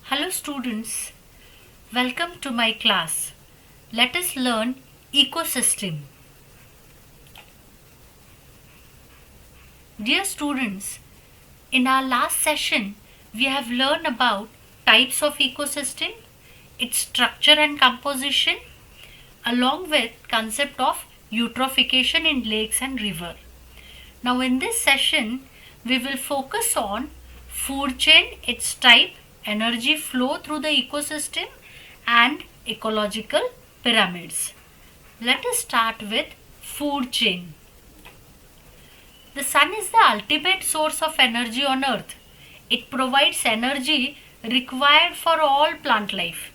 Hello students, welcome to my class. Let us learn ecosystem. Dear students, in our last session we have learned about types of ecosystem, its structure and composition along with concept of eutrophication in lakes and river. Now in this session we will focus on food chain, its type, energy flow through the ecosystem and ecological pyramids. Let us start with food chain. The sun is the ultimate source of energy on earth. It provides energy required for all plant life.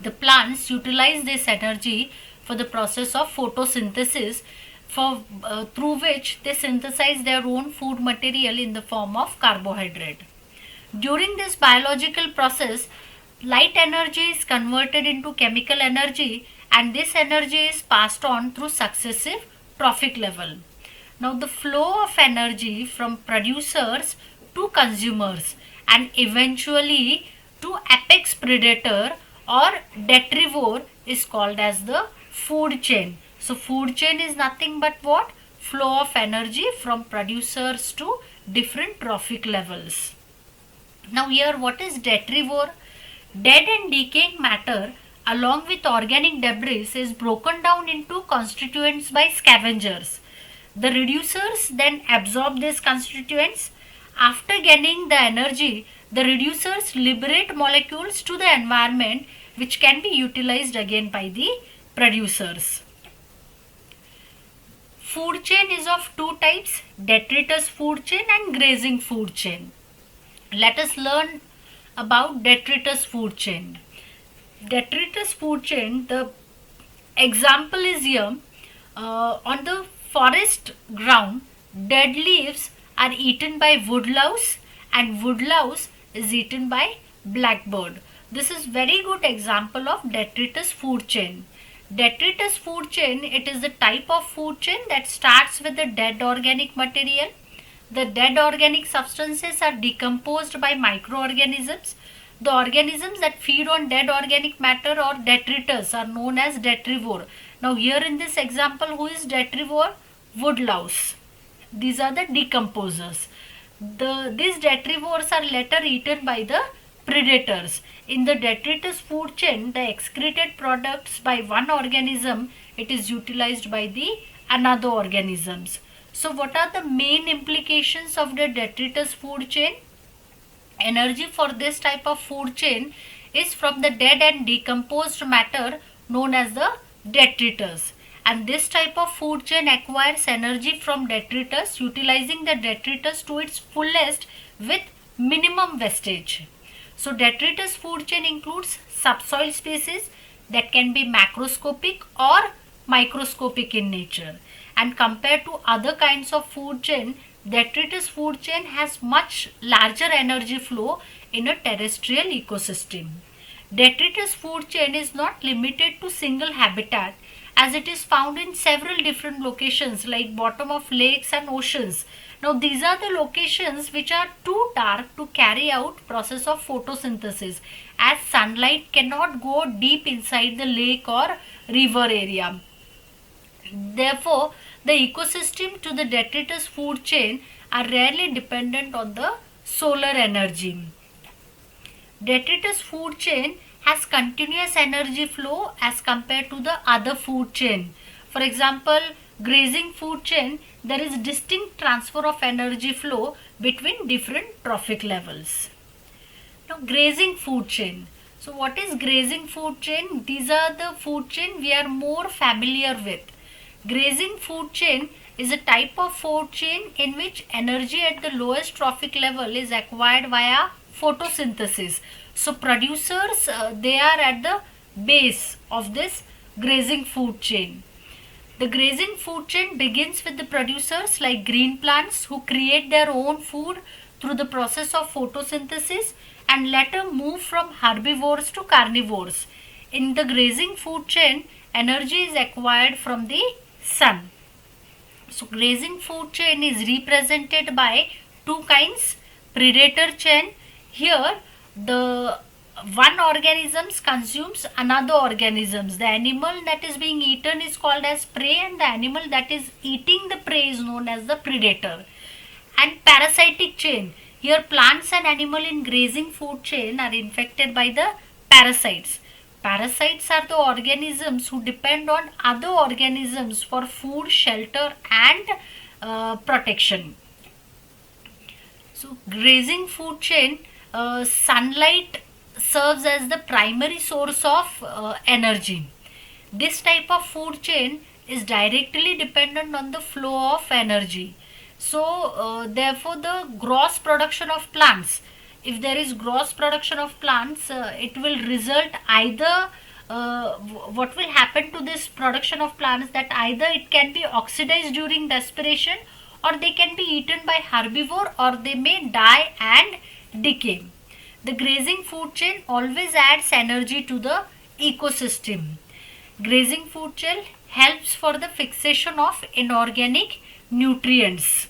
The plants utilize this energy for the process of photosynthesis through which they synthesize their own food material in the form of carbohydrate. During this biological process, light energy is converted into chemical energy and this energy is passed on through successive trophic level. Now the flow of energy from producers to consumers and eventually to apex predator or detrivore is called as the food chain. So food chain is nothing but what? Flow of energy from producers to different trophic levels. Now here what is detrivore? Dead and decaying matter along with organic debris is broken down into constituents by scavengers. The reducers then absorb these constituents. After gaining the energy, the reducers liberate molecules to the environment which can be utilized again by the producers. Food chain is of two types, detritus food chain and grazing food chain. Let us learn about detritus food chain. Detritus food chain, the example is here. On the forest ground, dead leaves are eaten by woodlouse and woodlouse is eaten by blackbird. This is very good example of detritus food chain. Detritus food chain, it is the type of food chain that starts with the dead organic material. The dead organic substances are decomposed by microorganisms. The organisms that feed on dead organic matter or detritus are known as detrivore. Now here in this example, who is detrivore? Woodlouse. These are the decomposers. These detrivores are later eaten by the predators. In the detritus food chain, the excreted products by one organism, it is utilized by the another organisms. So what are the main implications of the detritus food chain? Energy for this type of food chain is from the dead and decomposed matter known as the detritus. And this type of food chain acquires energy from detritus utilizing the detritus to its fullest with minimum wastage. So detritus food chain includes subsoil species that can be macroscopic or microscopic in nature. And compared to other kinds of food chain, detritus food chain has much larger energy flow in a terrestrial ecosystem. Detritus food chain is not limited to single habitat as it is found in several different locations like bottom of lakes and oceans. Now these are the locations which are too dark to carry out process of photosynthesis as sunlight cannot go deep inside the lake or river area. Therefore, the ecosystem to the detritus food chain are rarely dependent on the solar energy. Detritus food chain has continuous energy flow as compared to the other food chain. For example, grazing food chain, there is distinct transfer of energy flow between different trophic levels. Now, grazing food chain. So, what is grazing food chain? These are the food chain we are more familiar with. Grazing food chain is a type of food chain in which energy at the lowest trophic level is acquired via photosynthesis. So producers, they are at the base of this grazing food chain. The grazing food chain begins with the producers like green plants who create their own food through the process of photosynthesis and later move from herbivores to carnivores. In the grazing food chain, energy is acquired from the sun. So grazing food chain is represented by two kinds, predator chain. Here The one organisms consumes another organisms. The animal that is being eaten is called as prey, and the animal that is eating the prey is known as the predator. And parasitic chain. Here plants and animal in grazing food chain are infected by the parasites. Parasites are the organisms who depend on other organisms for food, shelter and protection. So grazing food chain, sunlight serves as the primary source of energy. This type of food chain is directly dependent on the flow of energy. So therefore the gross production of plants, if there is gross production of plants, it will result either what will happen to this production of plants, that either it can be oxidized during respiration, or they can be eaten by herbivore, or they may die and decay. The grazing food chain always adds energy to the ecosystem. Grazing food chain helps for the fixation of inorganic nutrients,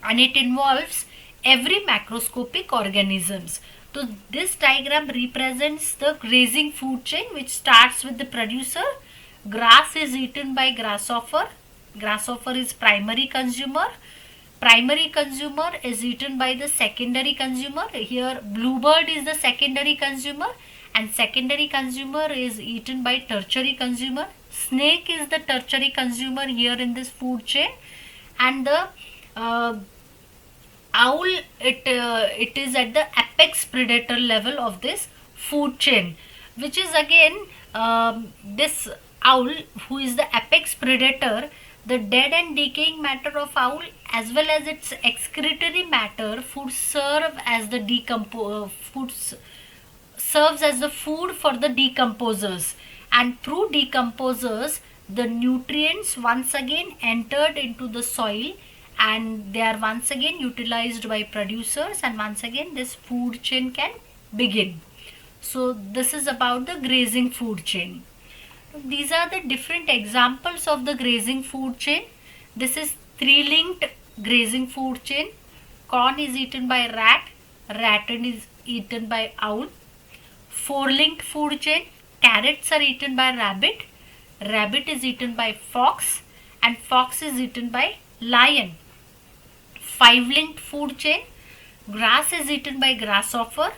and it involves every macroscopic organisms. So this diagram represents the grazing food chain, which starts with the producer. Grass is eaten by grasshopper. Grasshopper is primary consumer. Primary consumer is eaten by the secondary consumer. Here bluebird is the secondary consumer, and secondary consumer is eaten by tertiary consumer. Snake is the tertiary consumer here in this food chain, and the owl, it is at the apex predator level of this food chain, which is again this owl who is the apex predator. The dead and decaying matter of owl as well as its excretory matter serves as the food for the decomposers, and through decomposers the nutrients once again entered into the soil, and they are once again utilized by producers, and once again this food chain can begin. So this is about the grazing food chain. These are the different examples of the grazing food chain. This is three-linked grazing food chain. Corn is eaten by rat, rat is eaten by owl. Four-linked food chain. Carrots are eaten by rabbit, rabbit is eaten by fox, and fox is eaten by lion. Five-linked food chain. Grass is eaten by grasshopper,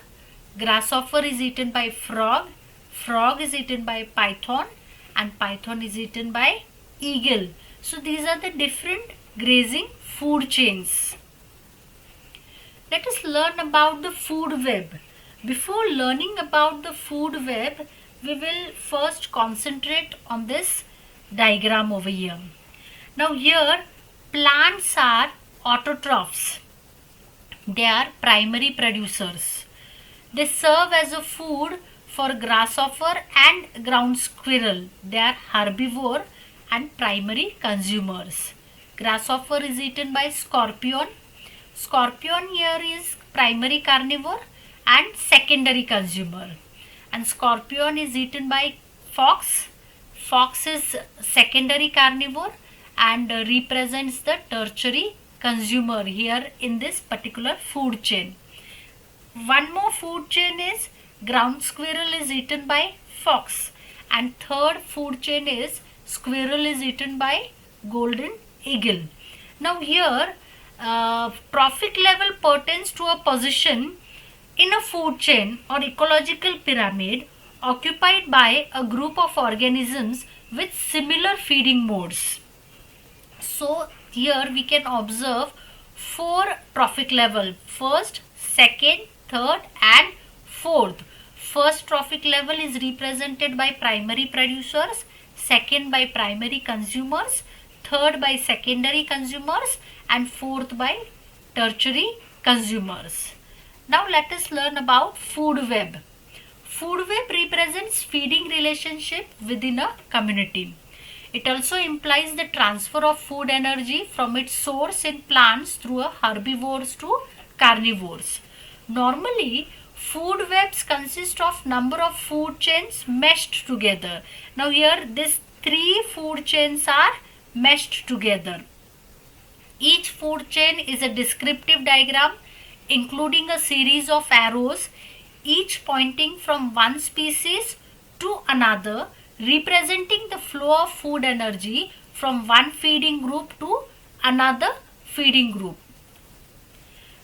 grasshopper is eaten by frog, frog is eaten by python, and python is eaten by eagle. So these are the different grazing food chains. Let us learn about the food web. Before learning about the food web, we will first concentrate on this diagram over here. Now here plants are autotrophs. They are primary producers. They serve as a food for grasshopper and ground squirrel. They are herbivore and primary consumers. Grasshopper is eaten by scorpion. Scorpion here is primary carnivore and secondary consumer. And scorpion is eaten by fox. Fox is secondary carnivore and represents the tertiary consumer here in this particular food chain. One more food chain is ground squirrel is eaten by fox, and third food chain is squirrel is eaten by golden eagle. Now here trophic level pertains to a position in a food chain or ecological pyramid occupied by a group of organisms with similar feeding modes. So here we can observe four trophic level: first, second, third and fourth. First trophic level is represented by primary producers, second by primary consumers, third by secondary consumers, and fourth by tertiary consumers. Now let us learn about food web. Food web represents feeding relationship within a community. It also implies the transfer of food energy from its source in plants through herbivores to carnivores. Normally, food webs consist of number of food chains meshed together. Now here these three food chains are meshed together. Each food chain is a descriptive diagram including a series of arrows, each pointing from one species to another, representing the flow of food energy from one feeding group to another feeding group.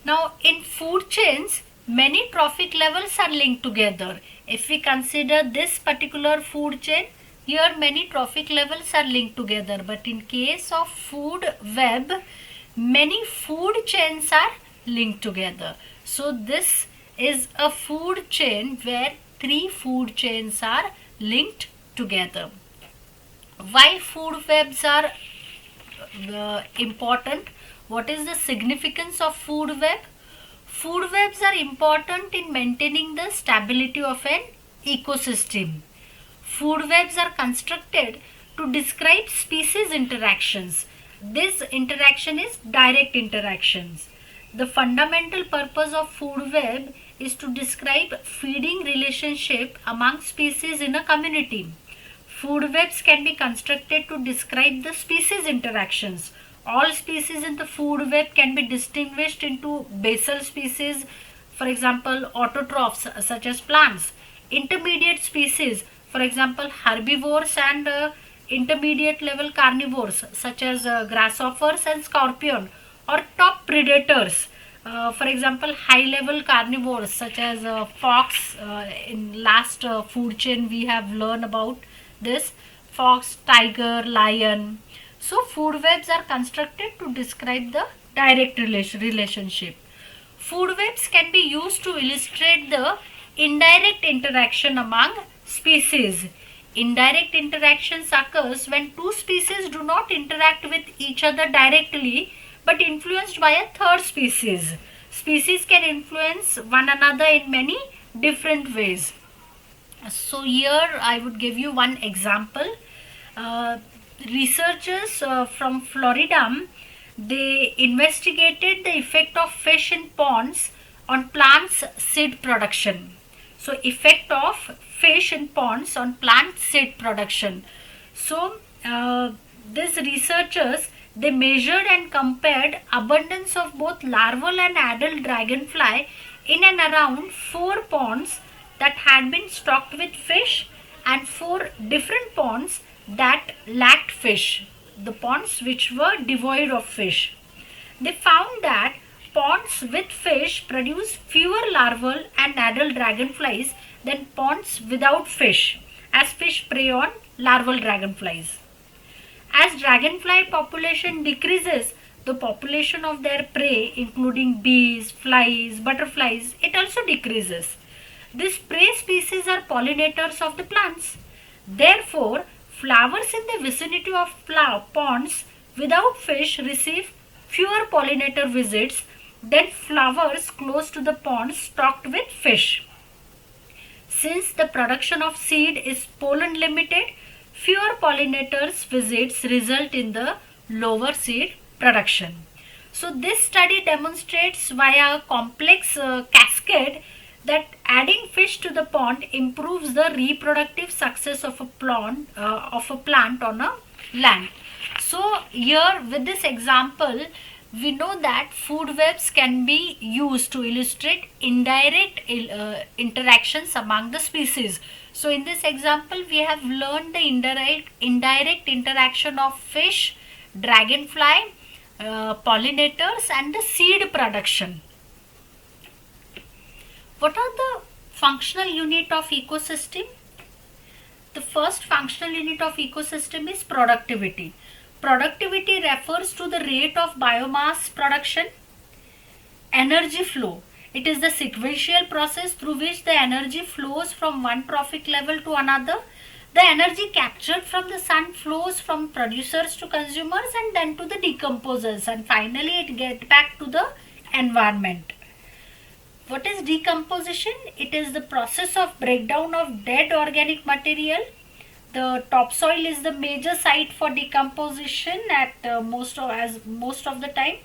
Now, in food chains, many trophic levels are linked together. If we consider this particular food chain, here many trophic levels are linked together. But in case of food web, many food chains are linked together. So, this is a food chain where 3 food chains are linked together. Why food webs are important? What is the significance of food web? Food webs are important in maintaining the stability of an ecosystem. Food webs are constructed to describe species interactions. This interaction is direct interactions. The fundamental purpose of food web is to describe feeding relationship among species in a community. Food webs can be constructed to describe the species interactions. All species in the food web can be distinguished into basal species, for example, autotrophs such as plants, intermediate species, for example, herbivores, and intermediate level carnivores such as grasshoppers and scorpion, or top predators, for example, high level carnivores such as fox. In last food chain we have learned about this: fox, tiger, lion. So food webs are constructed to describe the direct relationship. Food webs can be used to illustrate the indirect interaction among species. Indirect interactions occurs when two species do not interact with each other directly but influenced by a third species. Species can influence one another in many different ways. So here I would give you one example. Researchers from Florida, they investigated the effect of fish in ponds on plants seed production. So effect of fish in ponds on plant seed production. So these researchers, they measured and compared abundance of both larval and adult dragonfly in and around 4 ponds that had been stocked with fish and 4 different ponds that lacked fish, the ponds which were devoid of fish. They found that ponds with fish produce fewer larval and adult dragonflies than ponds without fish, as fish prey on larval dragonflies. As dragonfly population decreases, the population of their prey, including bees, flies, butterflies, it also decreases. These prey species are pollinators of the plants. Therefore, flowers in the vicinity of ponds without fish receive fewer pollinator visits than flowers close to the ponds stocked with fish. Since the production of seed is pollen limited, fewer pollinators visits result in the lower seed production. So this study demonstrates via a complex cascade that adding fish to the pond improves the reproductive success of a plant on a land. So here with this example, we know that food webs can be used to illustrate indirect interactions among the species. So in this example, we have learned the indirect interaction of fish, dragonfly, pollinators, and the seed production. What are the functional unit of ecosystem? The first functional unit of ecosystem is productivity. Productivity refers to the rate of biomass production. Energy flow. It is the sequential process through which the energy flows from one trophic level to another. The energy captured from the sun flows from producers to consumers and then to the decomposers, and finally it gets back to the environment. What is decomposition? It is the process of breakdown of dead organic material. The topsoil is the major site for decomposition at most of the time.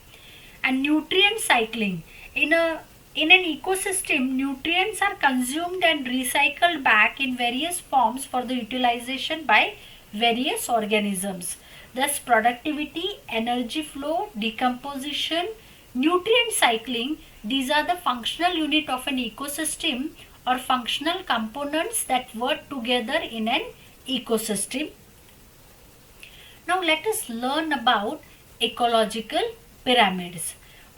And nutrient cycling. In an ecosystem, nutrients are consumed and recycled back in various forms for the utilization by various organisms. Thus, productivity, energy flow, decomposition, Nutrient cycling, these are the functional unit of an ecosystem or functional components that work together in an ecosystem. Now let us learn about ecological pyramids.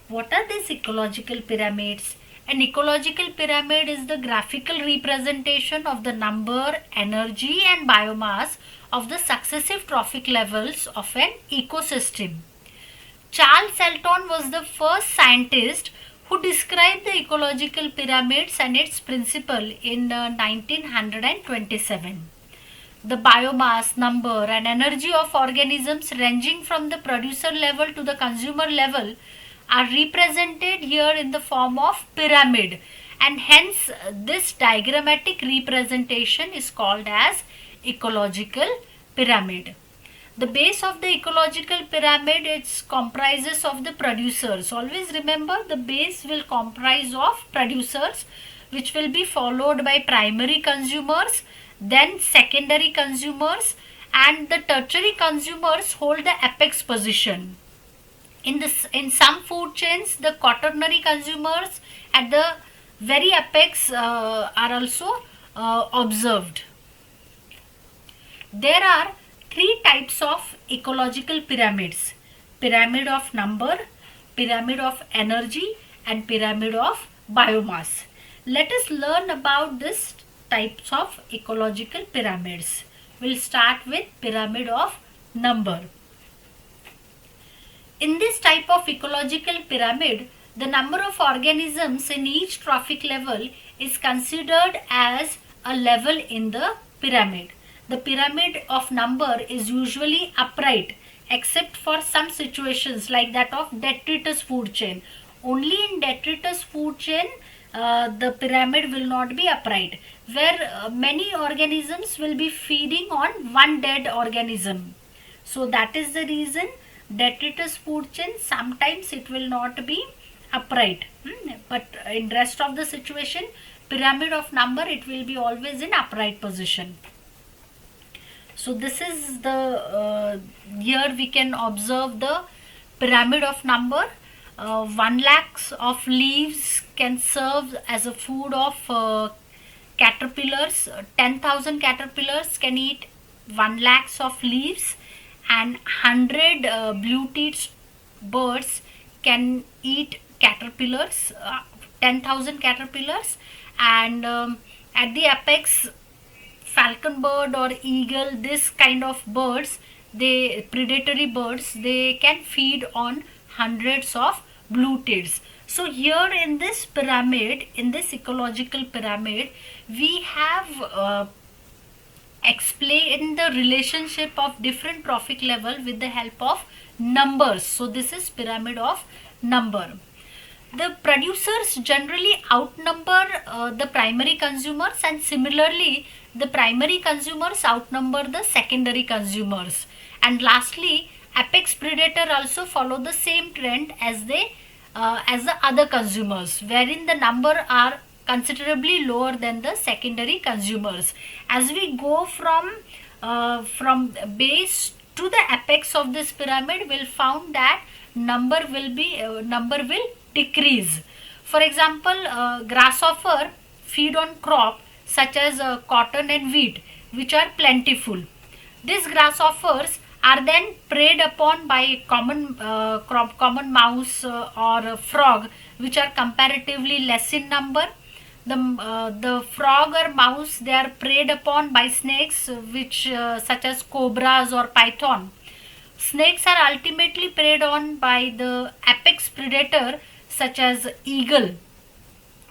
What are these ecological pyramids? An ecological pyramid is the graphical representation of the number, energy and biomass of the successive trophic levels of an ecosystem. Charles Elton was the first scientist who described the ecological pyramids and its principle in 1927. The biomass, number and energy of organisms ranging from the producer level to the consumer level are represented here in the form of pyramid, and hence this diagrammatic representation is called as ecological pyramid. The base of the ecological pyramid, it comprises of the producers. Always remember, the base will comprise of producers, which will be followed by primary consumers, then secondary consumers, and the tertiary consumers hold the apex position. In some food chains, the quaternary consumers at the very apex are also observed. There are three types of ecological pyramids: pyramid of number, pyramid of energy and pyramid of biomass. Let us learn about these types of ecological pyramids. We'll start with pyramid of number. In this type of ecological pyramid, the number of organisms in each trophic level is considered as a level in the pyramid. The pyramid of number is usually upright except for some situations like that of detritus food chain. Only in detritus food chain the pyramid will not be upright, where many organisms will be feeding on one dead organism. So that is the reason detritus food chain sometimes it will not be upright, but in rest of the situation, pyramid of number, it will be always in upright position. So this is the here we can observe the pyramid of number. 1 lakhs of leaves can serve as a food of caterpillars. 10,000 caterpillars can eat 1 lakhs of leaves, and 100 blue-teeth birds can eat caterpillars, 10,000 caterpillars, and at the apex, falcon bird or eagle, this kind of birds, they predatory birds, they can feed on hundreds of blue-teeths. So here in this pyramid, in this ecological pyramid, we have explain the relationship of different trophic level with the help of numbers. So this is pyramid of number. The producers generally outnumber the primary consumers, and similarly the primary consumers outnumber the secondary consumers. And lastly, apex predator also follow the same trend as the other consumers, wherein the number are considerably lower than the secondary consumers. As we go from base to the apex of this pyramid, we'll found that number will decrease. For example, grasshopper feed on crop such as cotton and wheat, which are plentiful. These grasshoppers are then preyed upon by common mouse or frog, which are comparatively less in number. The frog or mouse, they are preyed upon by snakes, which such as cobras or python. Snakes are ultimately preyed on by the apex predator such as eagle.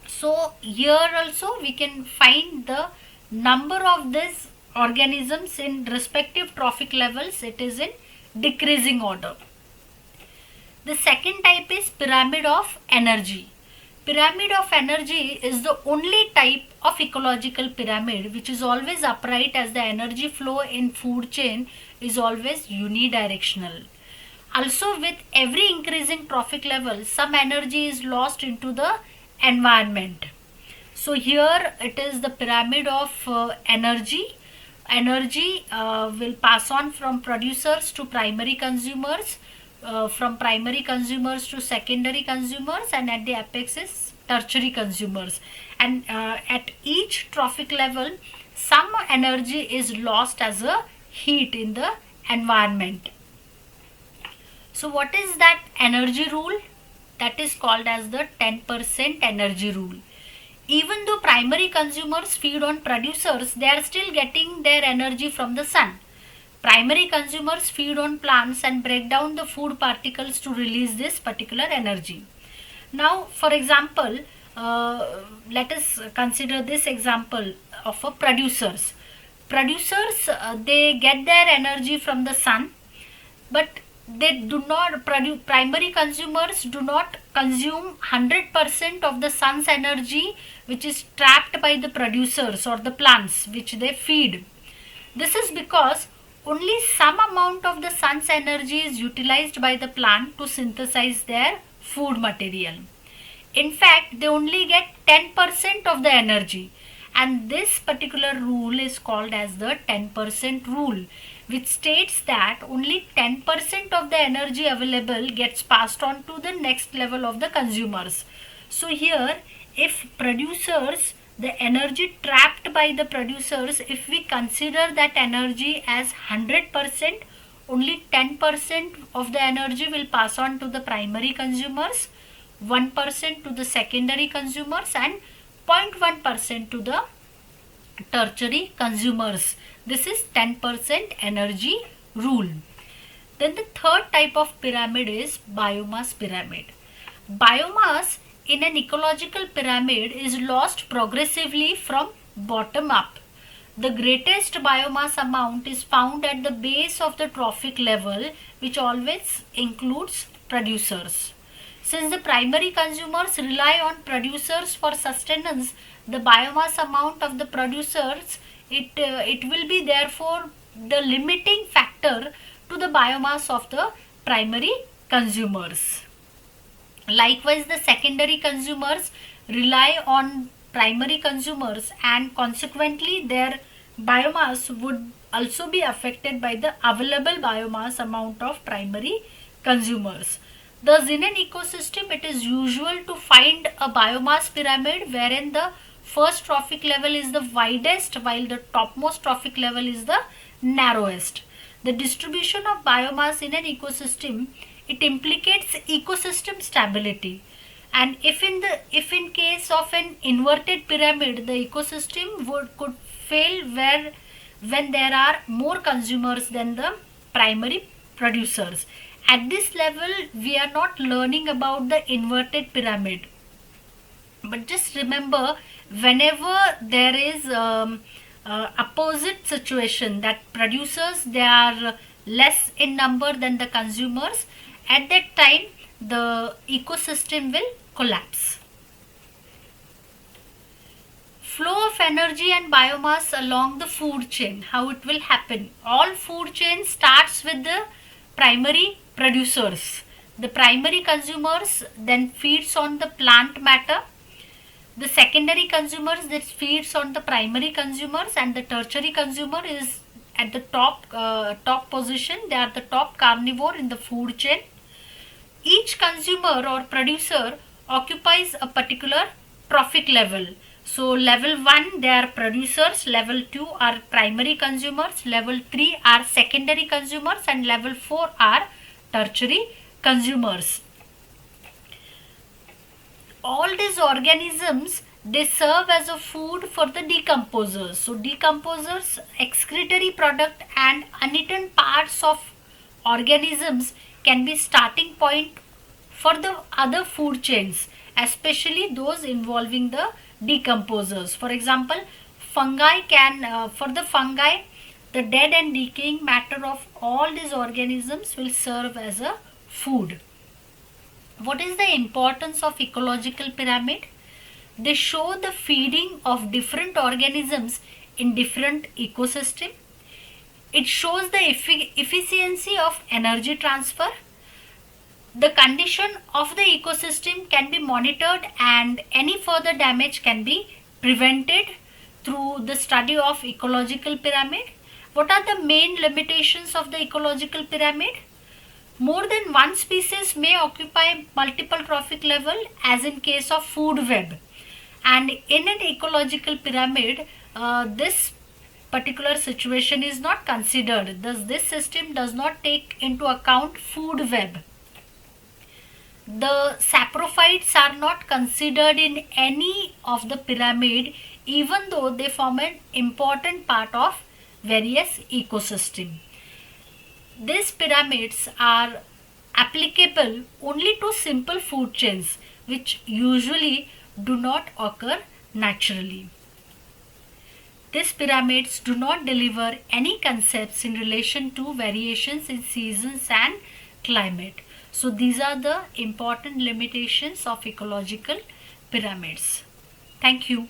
So here also we can find the number of these organisms in respective trophic levels, it is in decreasing order. The second type is pyramid of energy. Pyramid of energy is the only type of ecological pyramid which is always upright, as the energy flow in food chain is always unidirectional. Also, with every increasing trophic level, some energy is lost into the environment. So here it is the pyramid of energy. Energy will pass on from producers to primary consumers. from primary consumers to secondary consumers, and at the apex is tertiary consumers. And at each trophic level, some energy is lost as a heat in the environment. So what is that energy rule? That is called as the 10% energy rule. Even though primary consumers feed on producers, they are still getting their energy from the sun. Primary consumers feed on plants and break down the food particles to release this particular energy. Now, for example, let us consider this example of a producers. Producers, they get their energy from the sun, but they do not primary consumers do not consume 100% of the sun's energy, which is trapped by the producers or the plants which they feed. This is because only some amount of the sun's energy is utilized by the plant to synthesize their food material. In fact, they only get 10% of the energy, and this particular rule is called as the 10% rule, which states that only 10% of the energy available gets passed on to the next level of the consumers. So here, if producers, the energy trapped by the producers, if we consider that energy as 100%, only 10% of the energy will pass on to the primary consumers, 1% to the secondary consumers, and 0.1% to the tertiary consumers. This is 10% energy rule. Then the third type of pyramid is biomass pyramid. Biomass in an ecological pyramid is lost progressively from bottom up. The greatest biomass amount is found at the base of the trophic level, which always includes producers. Since the primary consumers rely on producers for sustenance, the biomass amount of the producers, it will be therefore the limiting factor to the biomass of the primary consumers. Likewise, the secondary consumers rely on primary consumers, and consequently their biomass would also be affected by the available biomass amount of primary consumers. Thus, in an ecosystem, it is usual to find a biomass pyramid wherein the first trophic level is the widest while the topmost trophic level is the narrowest. The distribution of biomass in an ecosystem, it implicates ecosystem stability. And if in case of an inverted pyramid, the ecosystem could fail when there are more consumers than the primary producers. At this level, we are not learning about the inverted pyramid. But just remember, whenever there is opposite situation, that producers, they are less in number than the consumers, at that time the ecosystem will collapse. Flow of energy and biomass along the food chain, how it will happen. All food chain starts with the primary producers. The primary consumers then feeds on the plant matter. The secondary consumers that feeds on the primary consumers, and the tertiary consumer is at the top position. They are the top carnivore in the food chain. Each consumer or producer occupies a particular trophic level. So level 1 they are producers, level 2 are primary consumers, level 3 are secondary consumers, and level 4 are tertiary consumers. All these organisms, they serve as a food for the decomposers. So decomposers, excretory product and uneaten parts of organisms can be starting point for the other food chains, especially those involving the decomposers. For example, fungi can, for the fungi, the dead and decaying matter of all these organisms will serve as a food. What is the importance of ecological pyramid? They show the feeding of different organisms in different ecosystem. It shows the efficiency of energy transfer. The condition of the ecosystem can be monitored and any further damage can be prevented through the study of ecological pyramid. What are the main limitations of the ecological pyramid? More than one species may occupy multiple trophic level, as in case of food web. And in an ecological pyramid, this particular situation is not considered. Thus, this system does not take into account food web. The saprophytes are not considered in any of the pyramid, even though they form an important part of various ecosystem. These pyramids are applicable only to simple food chains, which usually do not occur naturally. These pyramids do not deliver any concepts in relation to variations in seasons and climate. So these are the important limitations of ecological pyramids. Thank you.